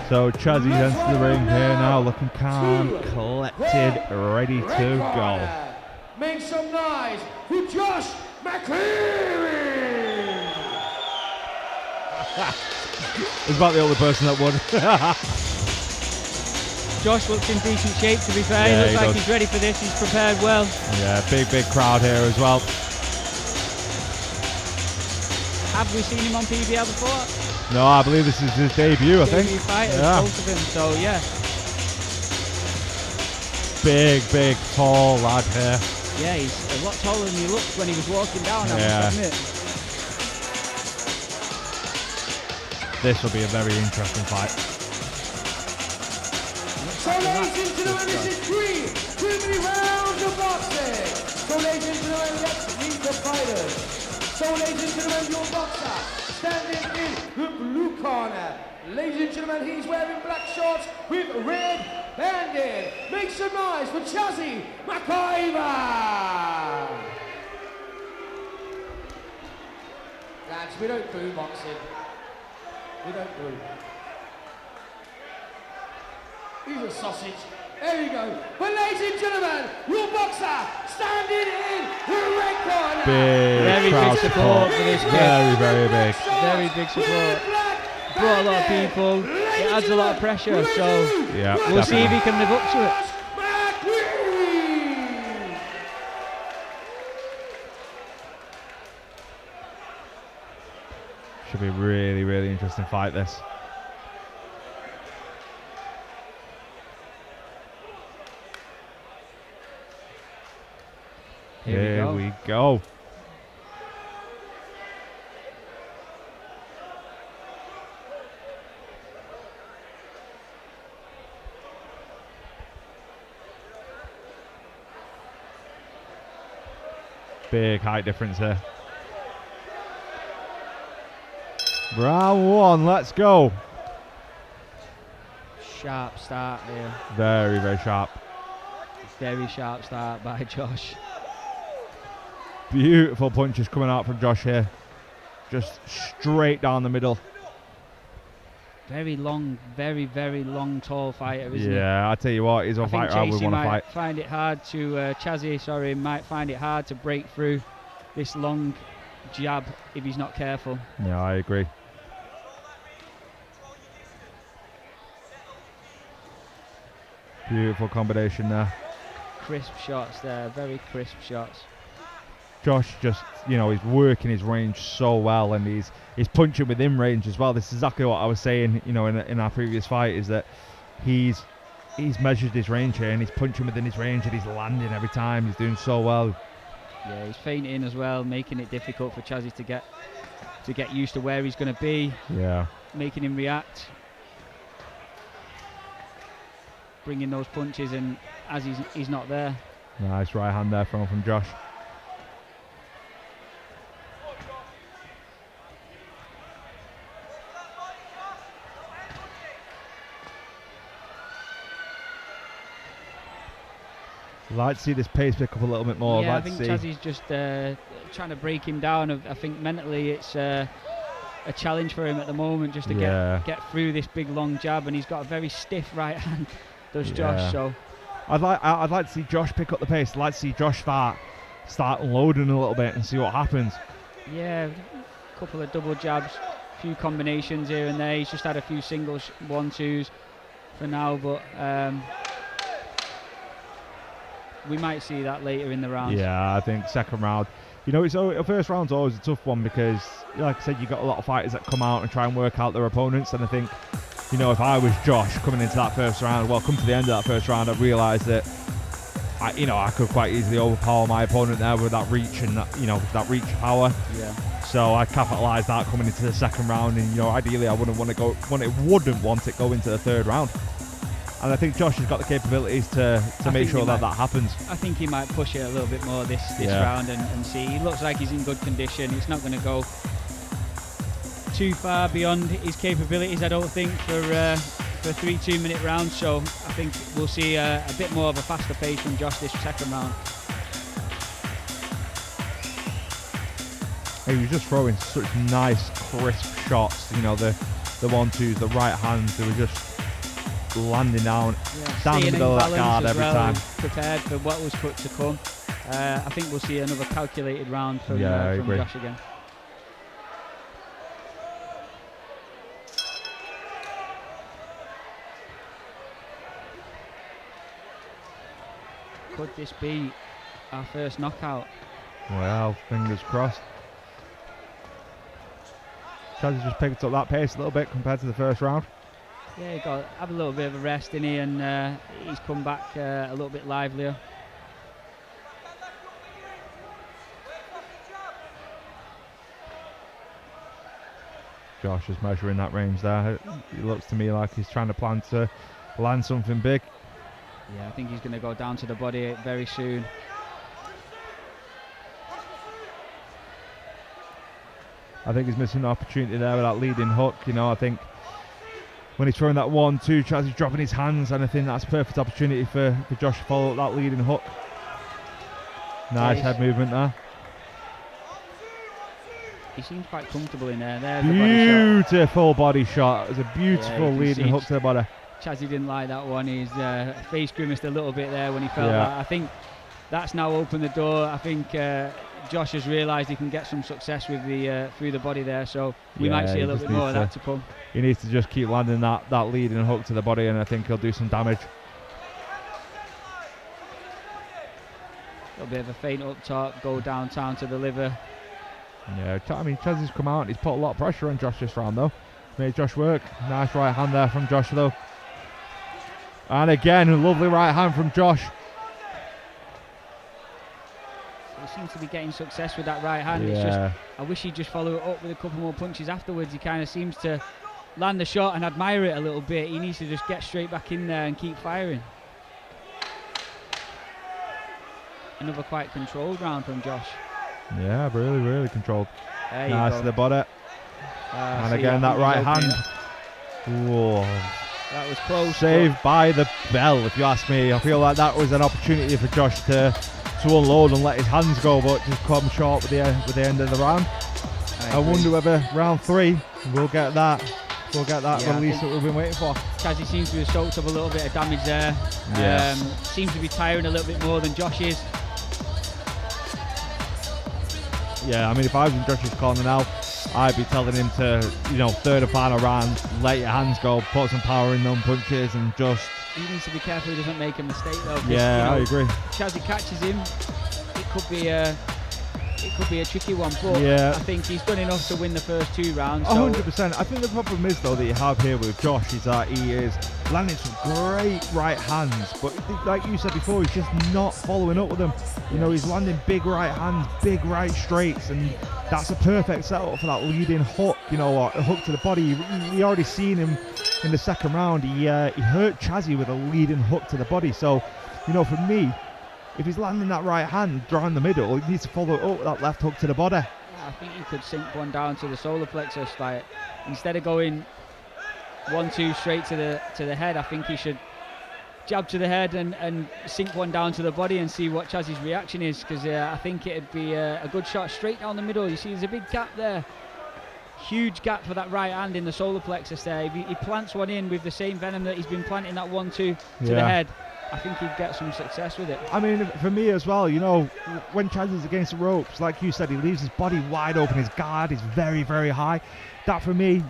So Chasey's entered the ring here now, looking calm, collected, ready to go. Make some noise for Josh McCleary! He's about the only person that would. Josh looks in decent shape, to be fair. Yeah, he looks like does. he's ready for this. He's prepared well. Yeah, big crowd here as well. Have we seen him on PBL before? No, I believe this is his debut, I think. Debut fight, Yeah. both of them, so yeah. Big, tall lad here. Yeah, he's a lot taller than he looked when he was walking down, I Yeah. must admit. This will be a very interesting fight. So ladies and gentlemen, this is too many rounds of boxing. So ladies and gentlemen, let's meet the fighters. So ladies and gentlemen, your boxer standing in the blue corner. Ladies and gentlemen, he's wearing black shorts with red banded. Make some noise for Chasey McGiver. Lads, we don't do boxing. We don't do. He's a sausage. There you go. But ladies and gentlemen, your boxer standing in the red corner. Big crowd support for this kid. Very big. Very big support. Brought a lot of people. It adds a lot of pressure, so Yeah, we'll see if he can live up to it. Should be a really interesting fight, this. Here we go. Big height difference here. Round one, let's go. Sharp start here. Very sharp. Very sharp start by Josh. Beautiful punches coming out from Josh here. Just straight down the middle. Very long, very long, tall fighter, isn't he? Yeah, I tell you what, he's a fighter I would want to fight. Find it hard to Chasey, might find it hard to break through this long jab if he's not careful. Yeah, I agree. Beautiful combination there. Crisp shots there, very crisp shots. Josh just, you know, he's working his range so well, and he's punching within range as well. This is exactly what I was saying, you know, in our previous fight, is that he's measured his range here, and he's punching within his range, and he's landing every time. He's doing so well. Yeah, he's feinting as well, making it difficult for Chasey to get used to where he's going to be. Yeah. Making him react. Bringing those punches in as he's not there. Nice right hand there from Josh. I'd like to see this pace pick up a little bit more. Yeah, I'd I like think Chasey's just trying to break him down. I think mentally it's a challenge for him at the moment, just to get through this big long jab, and he's got a very stiff right hand, does Josh. So I'd like to see Josh pick up the pace. I'd like to see Josh start unloading a little bit and see what happens. Yeah, a couple of double jabs, a few combinations here and there. He's just had a few singles 1-2s for now, but we might see that later in the round. Yeah, I think second round. You know, first round's always a tough one because, like I said, you've got a lot of fighters that come out and try and work out their opponents. And I think, you know, if I was Josh coming into that first round, well, come to the end of that first round, I've realised that, I could quite easily overpower my opponent there with that reach and that, you know, that reach power. Yeah. So I capitalise that coming into the second round, and, you know, ideally I wouldn't want it go into the third round. And I think Josh has got the capabilities to make sure that happens. I think he might push it a little bit more this round and see. He looks like he's in good condition. It's not going to go too far beyond his capabilities, I don't think, for 3 2-minute rounds. So I think we'll see a bit more of a faster pace from Josh this second round. He was just throwing such nice, crisp shots. You know, the the 1-2s, the right hands. They were just landing down the middle of that guard every time. Prepared for what was to come. I think we'll see another calculated round from Josh again. Could this be our first knockout? Well, fingers crossed. Chasey just picked up that pace a little bit compared to the first round. Yeah, he got to have a little bit of a rest in here, and he's come back a little bit livelier. Josh is measuring that range there. It looks to me like he's trying to plan to land something big. Yeah, I think he's going to go down to the body very soon. I think he's missing an opportunity there with that leading hook. You know, I think when he's throwing that 1-2, Chasey's dropping his hands, and I think that's a perfect opportunity for Josh to follow up that leading hook. Nice head movement there. He seems quite comfortable in there. There's beautiful body shot. It was a beautiful leading hook to the body. Chasey didn't like that one. His face grimaced a little bit there when he felt that. I think that's now opened the door. I think Josh has realised he can get some success with the through the body there. So we might see a little bit more of that to come. He needs to just keep landing that leading hook to the body, and I think he'll do some damage. A little bit of a feint up top, go downtown to the liver. Yeah, I mean, Chasey's come out and he's put a lot of pressure on Josh this round, though. Made Josh work. Nice right hand there from Josh, though. And again, a lovely right hand from Josh. He seems to be getting success with that right hand. It's just, I wish he'd just follow it up with a couple more punches afterwards. He kind of seems to land the shot and admire it a little bit. He needs to just get straight back in there and keep firing. Another quite controlled round from Josh. Yeah, really, really controlled. Nice to the body. And again, that right hand. Whoa. That was close. Saved by the bell, if you ask me. I feel like that was an opportunity for Josh to unload and let his hands go, but just come short with the end of the round. I wonder whether round 3 we'll get that release that we've been waiting for. Chasey seems to have soaked up a little bit of damage there. Seems to be tiring a little bit more than Josh is. Yeah, I mean, if I was in Josh's corner now, I'd be telling him to, third and final round, let your hands go, put some power in them punches, and just... He needs to be careful he doesn't make a mistake, though. Yeah, I agree. Chasey catches him, it could be a tricky one, but I think he's done enough to win the first 2 rounds. 100%. I think the problem is, though, that you have here with Josh is that he is landing some great right hands, but like you said before, he's just not following up with them. He's landing big right hands, big right straights, and that's a perfect setup for that leading hook, or a hook to the body. We already seen him in the second round. He hurt Chasey with a leading hook to the body. So, for me, if he's landing that right hand drawing the middle, he needs to follow it up with that left hook to the body. I think he could sink one down to the solar plexus. Like, instead of going 1-2 straight to the head, I think he should jab to the head and sink one down to the body and see what Chasey's reaction is, because I think it'd be a good shot straight down the middle. You see there's a big gap there, huge gap for that right hand in the solar plexus there. If he plants one in with the same venom that he's been planting that 1-2 to the head, I think he'd get some success with it. I mean, for me as well, when Chasey's against the ropes, like you said, he leaves his body wide open, his guard is very, very high. That for me,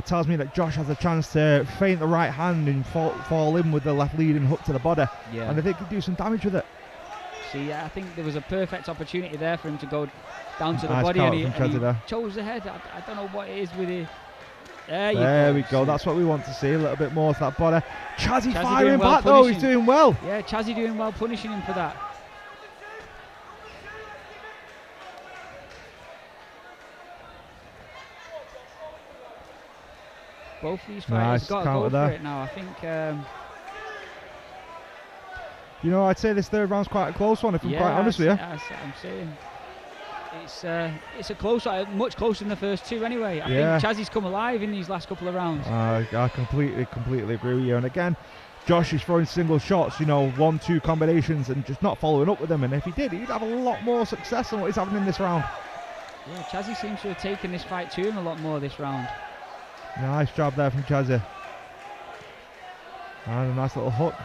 tells me that Josh has a chance to feint the right hand and fall in with the left leading hook to the body. Yeah. And I think he could do some damage with it. See, I think there was a perfect opportunity there for him to go down to the body, and he chose the head. I don't know what it is with it. There we go. That's what we want to see. A little bit more to that body. Chasey firing back though. He's doing well. Yeah, Chasey doing well, punishing him for that. Both these fighters got to go for it now. I think. I'd say this third round's quite a close one, if I'm quite honest with you. I'm saying. It's a close, much closer than the first 2 anyway. I think Chasey's come alive in these last couple of rounds. I completely agree with you. And again, Josh is throwing single shots, 1-2 combinations, and just not following up with them. And if he did, he'd have a lot more success than what he's having in this round. Yeah, Chasey seems to have taken this fight to him a lot more this round. Nice job there from Chasey. And a nice little hook.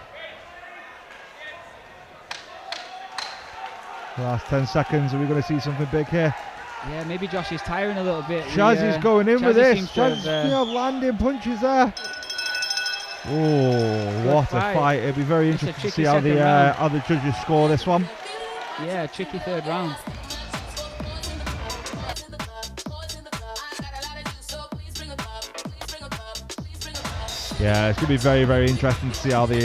Last 10 seconds, are we going to see something big here? Yeah, maybe Josh is tiring a little bit. Chasey's going in with this. Chasey's landing punches there. Oh, what a fight. It'll be very interesting to see how the judges score this one. Yeah, tricky third round. Yeah, it's going to be very, very interesting to see how the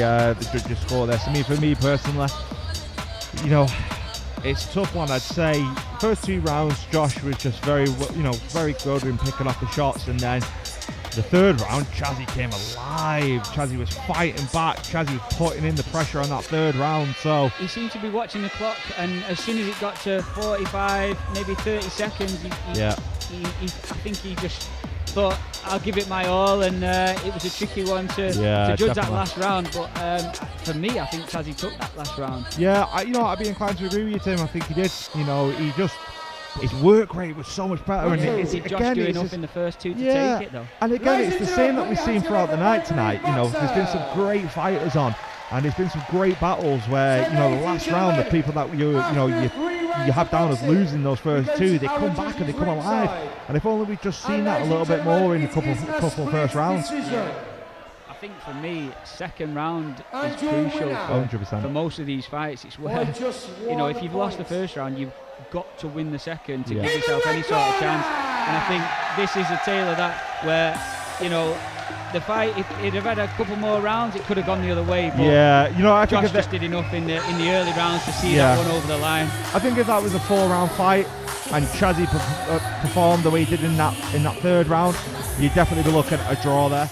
judges score this. I mean, for me personally, you know, it's a tough one, I'd say. First 2 rounds, Josh was just very good in picking off the shots, and then the third round, Chasey came alive. Chasey was fighting back. Chasey was putting in the pressure on that third round. So he seemed to be watching the clock, and as soon as it got to 45, maybe 30 seconds, I think he just thought, I'll give it my all, and it was a tricky one to judge that last round. But for me, I think Chasey took that last round. Yeah, I'd be inclined to agree with you, Tim. I think he did. You know, his work rate was so much better. And Did Josh do enough in the first 2 to take it, though? And again, it's the same that we've seen throughout the night tonight. You know, there's been some great fighters on, and there's been some great battles where, you know, the last round, the people that you have down as losing those first 2, they come back and they come alive. And if only we'd just seen that a little bit more in a couple of first rounds. I think for me, second round is crucial for most of these fights. It's where, you know, if you've lost the first round, you've got to win the second to give yourself any sort of chance. And I think this is a tale of that, where, you know, the fight, if it'd have had a couple more rounds, it could have gone the other way. But I think Josh just did enough in the early rounds to see that one over the line. I think if that was a 4-round fight and Chasey performed the way he did in that third round, you'd definitely be looking at a draw there.